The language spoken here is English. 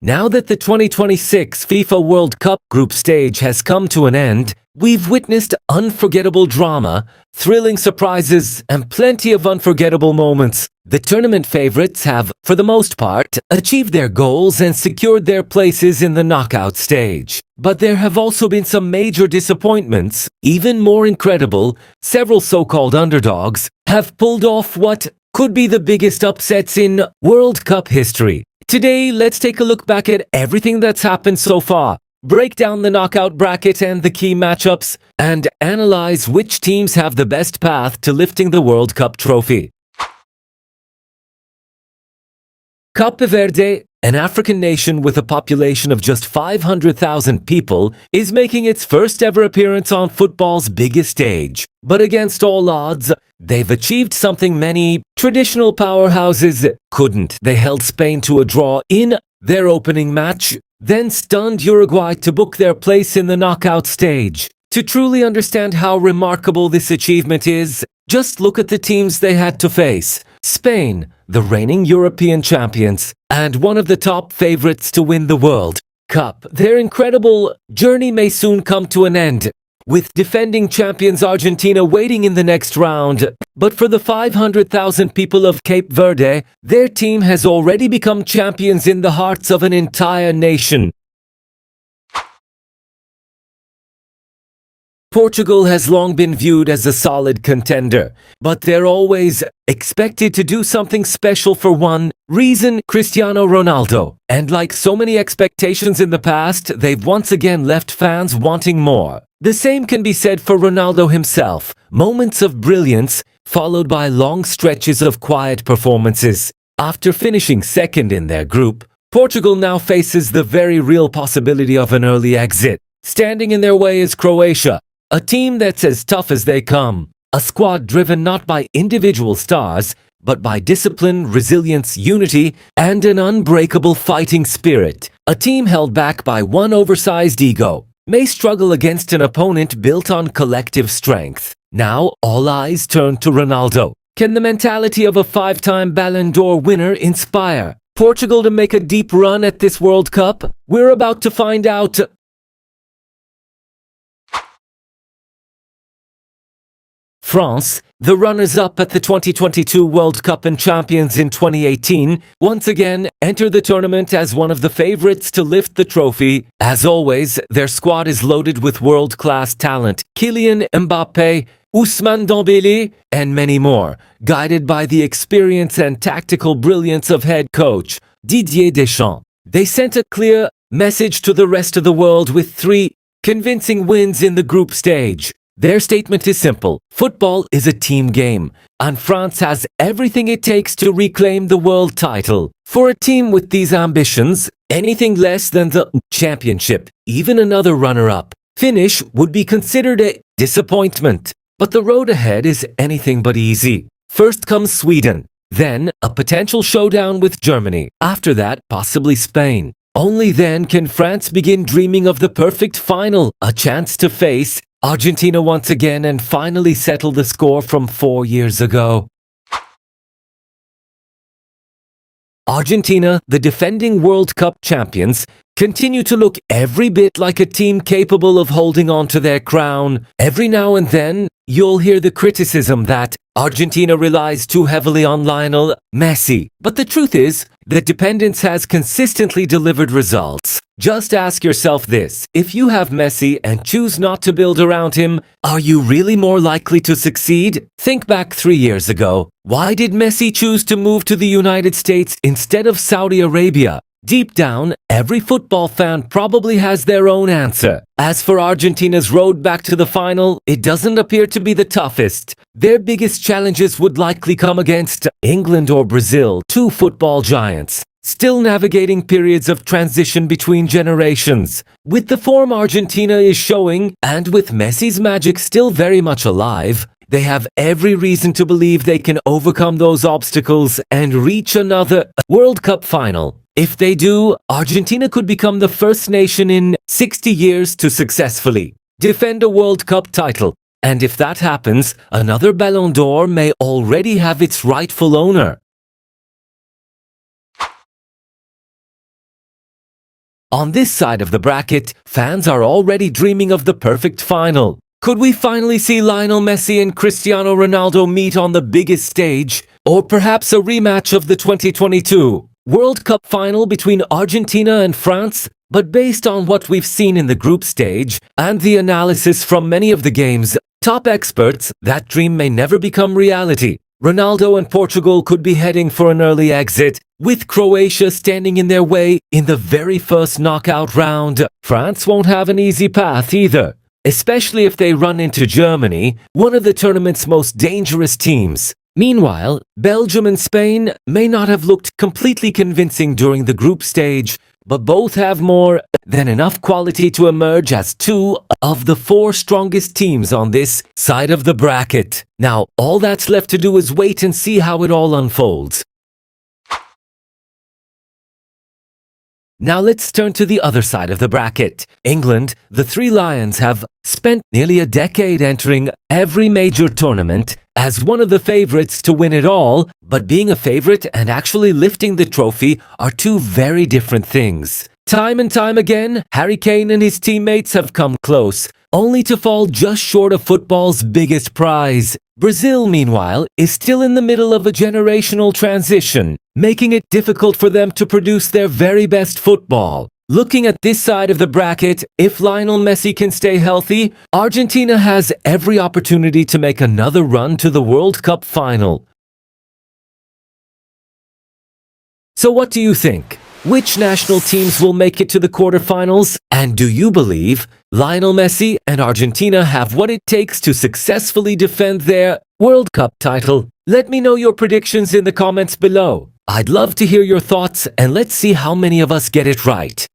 Now that the 2026 FIFA World Cup group stage has come to an end, we've witnessed unforgettable drama, thrilling surprises, and plenty of unforgettable moments. The tournament favorites have, for the most part, achieved their goals and secured their places in the knockout stage. But there have also been some major disappointments. Even more incredible, several so-called underdogs have pulled off what could be the biggest upsets in World Cup history. Today, let's take a look back at everything that's happened so far, break down the knockout bracket and the key matchups, and analyze which teams have the best path to lifting the World Cup trophy. Cape Verde, an African nation with a population of just 500,000 people, is making its first ever appearance on football's biggest stage. But against all odds, they've achieved something many traditional powerhouses couldn't. They held Spain to a draw in their opening match, then stunned Uruguay to book their place in the knockout stage. To truly understand how remarkable this achievement is, just look at the teams they had to face. Spain, the reigning European champions, and one of the top favorites to win the World Cup. Their incredible journey may soon come to an end, with defending champions Argentina waiting in the next round. But for the 500,000 people of Cape Verde, their team has already become champions in the hearts of an entire nation. Portugal has long been viewed as a solid contender, but they're always expected to do something special for one reason: Cristiano Ronaldo. And like so many expectations in the past, they've once again left fans wanting more. The same can be said for Ronaldo himself. Moments of brilliance, followed by long stretches of quiet performances. After finishing second in their group, Portugal now faces the very real possibility of an early exit. Standing in their way is Croatia, a team that's as tough as they come. A squad driven not by individual stars, but by discipline, resilience, unity, and an unbreakable fighting spirit. A team held back by one oversized ego may struggle against an opponent built on collective strength. Now, all eyes turn to Ronaldo. Can the mentality of a five-time Ballon d'Or winner inspire Portugal to make a deep run at this World Cup? We're about to find out. France, the runners-up at the 2022 World Cup and champions in 2018, once again enter the tournament as one of the favorites to lift the trophy. As always, their squad is loaded with world-class talent: Kylian Mbappé, Ousmane Dembélé, and many more, guided by the experience and tactical brilliance of head coach Didier Deschamps. They sent a clear message to the rest of the world with 3 convincing wins in the group stage. Their statement is simple: football is a team game, and France has everything it takes to reclaim the world title. For a team with these ambitions, anything less than the championship, even another runner-up finish, would be considered a disappointment. But the road ahead is anything but easy. First comes Sweden, then a potential showdown with Germany. After that, possibly Spain. Only then can France begin dreaming of the perfect final, a chance to face Argentina once again and finally settle the score from 4 years ago. Argentina, the defending World Cup champions, continue to look every bit like a team capable of holding on to their crown. Every now and then, you'll hear the criticism that Argentina relies too heavily on Lionel Messi. But the truth is that dependence has consistently delivered results. Just ask yourself this: if you have Messi and choose not to build around him, are you really more likely to succeed? Think back 3 years ago. Why did Messi choose to move to the United States instead of Saudi Arabia? Deep down, every football fan probably has their own answer. As for Argentina's road back to the final, it doesn't appear to be the toughest. Their biggest challenges would likely come against England or Brazil, 2 football giants, still navigating periods of transition between generations. With the form Argentina is showing, and with Messi's magic still very much alive, they have every reason to believe they can overcome those obstacles and reach another World Cup final. If they do, Argentina could become the first nation in 60 years to successfully defend a World Cup title. And if that happens, another Ballon d'Or may already have its rightful owner. On this side of the bracket, fans are already dreaming of the perfect final. Could we finally see Lionel Messi and Cristiano Ronaldo meet on the biggest stage? Or perhaps a rematch of the 2022 World Cup final between Argentina and France? But based on what we've seen in the group stage and the analysis from many of the games, top experts, that dream may never become reality. Ronaldo and Portugal could be heading for an early exit, with Croatia standing in their way in the very first knockout round. France won't have an easy path either, especially if they run into Germany, one of the tournament's most dangerous teams. Meanwhile, Belgium and Spain may not have looked completely convincing during the group stage, but both have more than enough quality to emerge as two of the four strongest teams on this side of the bracket. Now, all that's left to do is wait and see how it all unfolds. Now let's turn to the other side of the bracket. England, the Three Lions, have spent nearly a decade entering every major tournament as one of the favorites to win it all, but being a favorite and actually lifting the trophy are two very different things. Time and time again, Harry Kane and his teammates have come close, only to fall just short of football's biggest prize. Brazil, meanwhile, is still in the middle of a generational transition, making it difficult for them to produce their very best football. Looking at this side of the bracket, if Lionel Messi can stay healthy, Argentina has every opportunity to make another run to the World Cup final. So what do you think? Which national teams will make it to the quarterfinals? And do you believe Lionel Messi and Argentina have what it takes to successfully defend their World Cup title? Let me know your predictions in the comments below. I'd love to hear your thoughts, and let's see how many of us get it right.